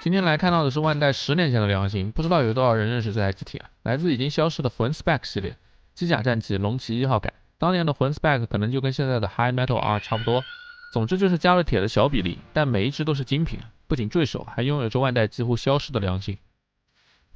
今天来看到的是万代10年前的良心，不知道有多少人认识这台机体啊？来自已经消失的魂 Spec 系列，机甲战机龙骑1号改。当年的魂 Spec 可能就跟现在的 High Metal R 差不多，总之就是加了铁的小比例，但每一只都是精品，不仅坠手，还拥有着万代几乎消失的良心。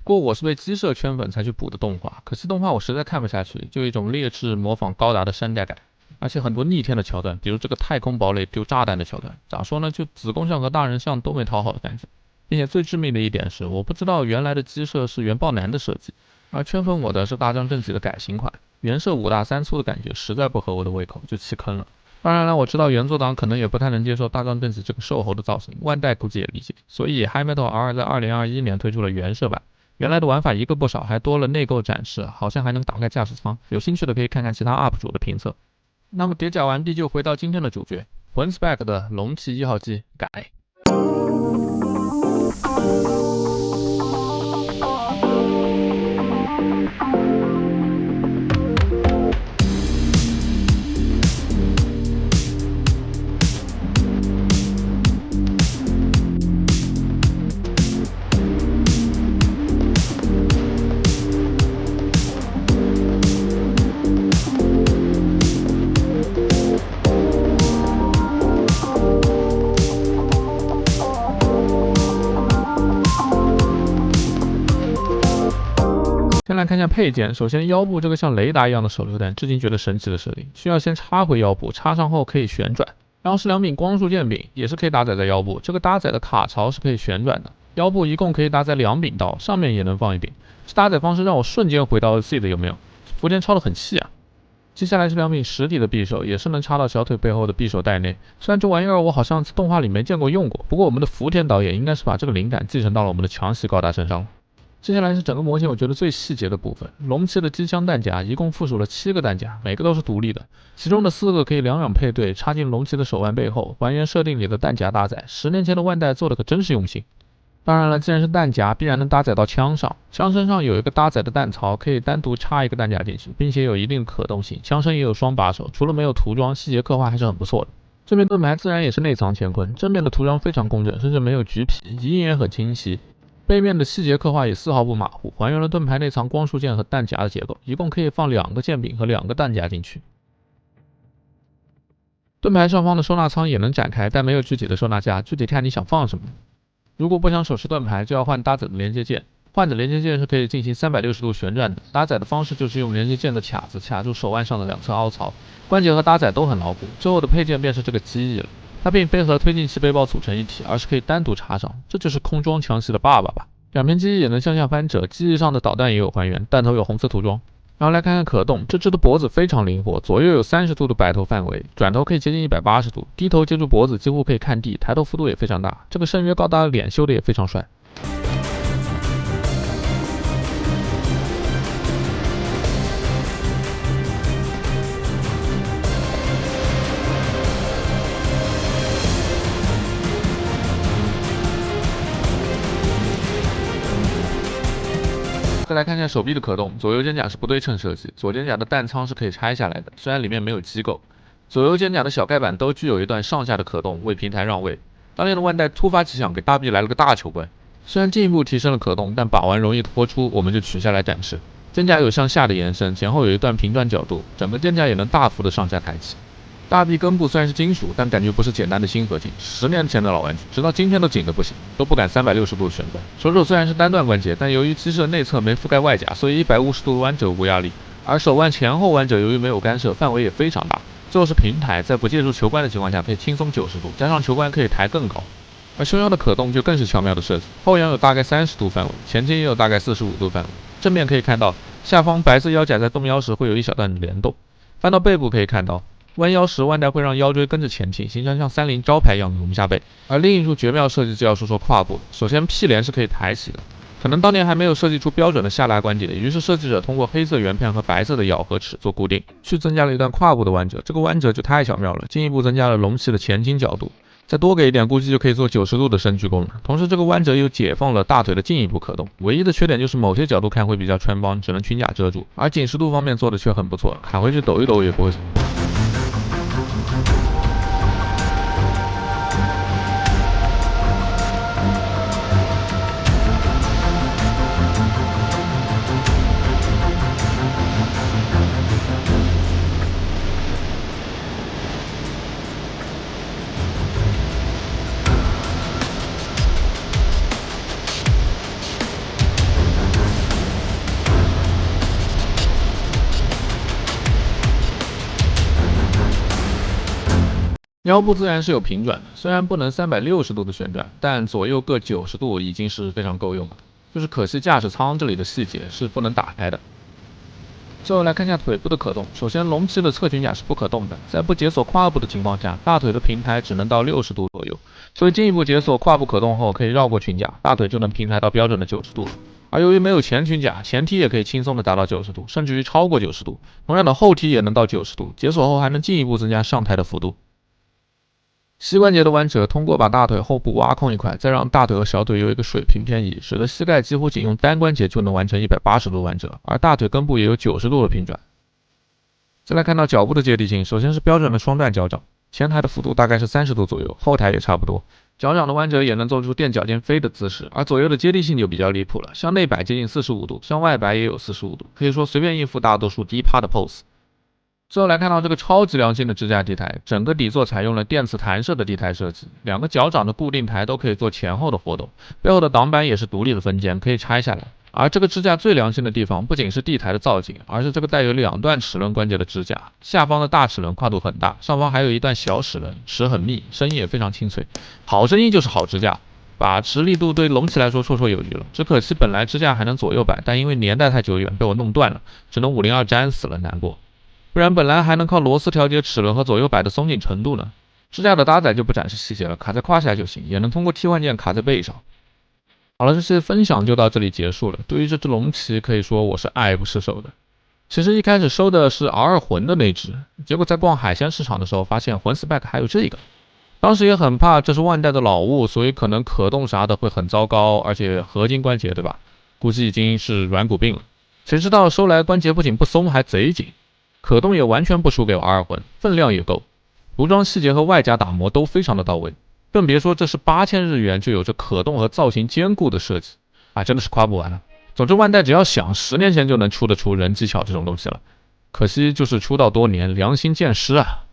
不过我是被鸡舍圈粉才去补的动画，可惜动画我实在看不下去，就有一种劣质模仿高达的山寨感，而且很多逆天的桥段，比如这个太空堡垒丢炸弹的桥段，咋说呢，就子宫像和大人像都没讨好的感觉。并且最致命的一点是，我不知道原来的鸡舍是原爆男的设计，而圈粉我的是大张正己的改型款，原设5大3粗的感觉实在不合我的胃口，就弃坑了。当然了，我知道原作党可能也不太能接受大张正己这个瘦猴的造型，万代估计也理解，所以 High Metal R 在2021年推出了原设版，原来的玩法一个不少，还多了内购展示，好像还能打开驾驶舱，有兴趣的可以看看其他 UP 主的评测。那么叠甲完毕，就回到今天的主角，魂 Spec 的龙骑1号机改。先来看一下配件，首先腰部这个像雷达一样的手榴弹，至今觉得神奇的设定，需要先插回腰部，插上后可以旋转。然后是2柄光束剑柄，也是可以搭载在腰部，这个搭载的卡槽是可以旋转的。腰部一共可以搭载2柄刀，上面也能放1柄。这搭载方式让我瞬间回到 Z 的有没有？福田抄的很细啊。接下来是2柄实体的匕首，也是能插到小腿背后的匕首带内。虽然这玩意儿我好像在动画里没见过用过，不过我们的福田导演应该是把这个灵感继承到了我们的强袭高达身上了。接下来是整个模型我觉得最细节的部分，龙骑的机枪弹夹一共附属了7个弹夹，每个都是独立的，其中的4个可以两配对，插进龙骑的手腕背后，还原设定里的弹夹搭载。10年前的万代做的可真是用心。当然了，既然是弹夹，必然能搭载到枪上，枪身上有一个搭载的弹槽，可以单独插一个弹夹进去，并且有一定的可动性，枪身也有双把手，除了没有涂装，细节刻画还是很不错的。这面盾牌自然也是内藏乾坤，正面的涂装非常工整，甚至没有橘皮，影也很清晰。背面的细节刻画也丝毫不马虎，还原了盾牌内藏光束剑和弹夹的结构，一共可以放2个剑柄和2个弹夹进去。盾牌上方的收纳舱也能展开，但没有具体的收纳架，具体看你想放什么。如果不想手持盾牌，就要换搭载的连接件。换的连接件是可以进行360度旋转的，搭载的方式就是用连接件的卡子卡住手腕上的2侧凹槽，关节和搭载都很牢固。最后的配件便是这个机翼了。它并非和推进器背包组成一体，而是可以单独插上，这就是空装强袭的爸爸吧。2边机翼也能向下翻折，机翼上的导弹也有还原，弹头有红色涂装。然后来看看可动，这只的脖子非常灵活，左右有30度的摆头范围，转头可以接近180度，低头接住脖子几乎可以看地，抬头幅度也非常大。这个圣约高达的脸修的也非常帅。再来看一下手臂的可动，左右肩甲是不对称设计，左肩甲的弹仓是可以拆下来的，虽然里面没有机构。左右肩甲的小盖板都具有一段上下的可动，为平台让位。当年的万代突发奇想，给大臂来了个大球关，虽然进一步提升了可动，但把玩容易脱出，我们就取下来展示。肩甲有向下的延伸，前后有一段平转角度，整个肩甲也能大幅的上下抬起。大臂根部虽然是金属，但感觉不是简单的锌合金，10年前的老玩具，直到今天都紧得不行，都不敢360度旋转。手肘虽然是单段关节，但由于机设内侧没覆盖外甲，所以150度弯折无压力。而手腕前后弯折由于没有干涉，范围也非常大。最后是平台，在不借助球关的情况下，可以轻松90度，加上球关可以抬更高。而胸腰的可动就更是巧妙的设计，后仰有大概30度范围，前倾也有大概45度范围。正面可以看到，下方白色腰甲在动腰时会有一小段的联动。翻到背部可以看到，弯腰时，万代会让腰椎跟着前倾，形成像30招牌一样的龙下背。而另一处绝妙设计就要说胯部，首先屁帘是可以抬起的，可能当年还没有设计出标准的下拉关节，于是设计者通过黑色圆片和白色的咬合齿做固定，去增加了一段胯部的弯折。这个弯折就太巧妙了，进一步增加了龙骑的前倾角度，再多给一点，估计就可以做90度的伸鞠功能。同时，这个弯折又解放了大腿的进一步可动，唯一的缺点就是某些角度看会比较穿帮，只能裙甲遮住。而紧实度方面做的却很不错，砍回去抖一抖也不会。腰部自然是有平转的，虽然不能360度的旋转，但左右各90度已经是非常够用了。就是可惜驾驶舱这里的细节是不能打开的。最后来看一下腿部的可动，首先龙骑的侧裙甲是不可动的，在不解锁胯部的情况下，大腿的平抬只能到60度左右，所以进一步解锁胯部可动后，可以绕过裙甲，大腿就能平抬到标准的90度。而由于没有前裙甲，前踢也可以轻松的达到90度，甚至于超过90度。同样的后踢也能到90度，解锁后还能进一步增加上抬的幅度。膝关节的弯折，通过把大腿后部挖空一块，再让大腿和小腿有一个水平偏移，使得膝盖几乎仅用单关节就能完成180度弯折，而大腿根部也有90度的平转。再来看到脚部的接地性，首先是标准的双段脚掌，前抬的幅度大概是30度左右，后抬也差不多。脚掌的弯折也能做出垫脚尖飞的姿势，而左右的接地性就比较离谱了，向内摆接近45度，向外摆也有45度，可以说随便应付大多数低趴的 pose。最后来看到这个超级良心的支架地台，整个底座采用了电磁弹射的地台设计，两个脚掌的固定台都可以做前后的活动，背后的挡板也是独立的分件，可以拆下来。而这个支架最良心的地方，不仅是地台的造型，而是这个带有2段齿轮关节的支架，下方的大齿轮跨度很大，上方还有一段小齿轮，齿很密，声音也非常清脆。好声音就是好支架，把持力度对龙骑来说绰绰有余了。只可惜本来支架还能左右摆，但因为年代太久远被我弄断了，只能502粘死了，难过。不然本来还能靠螺丝调节齿轮和左右摆的松紧程度呢。支架的搭载就不展示细节了，卡在胯下就行，也能通过替换件卡在背上。好了，这些分享就到这里结束了。对于这只龙骑，可以说我是爱不释手的。其实一开始收的是 R2 魂的那只，结果在逛海鲜市场的时候发现魂 spec 还有这个，当时也很怕这是万代的老物，所以可能可动啥的会很糟糕，而且合金关节对吧？估计已经是软骨病了。谁知道收来关节不仅不松，还贼紧。可动也完全不输给 R2 魂，分量也够，涂装细节和外加打磨都非常的到位，更别说这是8000日元就有着可动和造型兼顾的设计啊，真的是夸不完了。总之万代只要想，10年前就能出得出人机巧这种东西了，可惜就是出道多年，良心见失啊。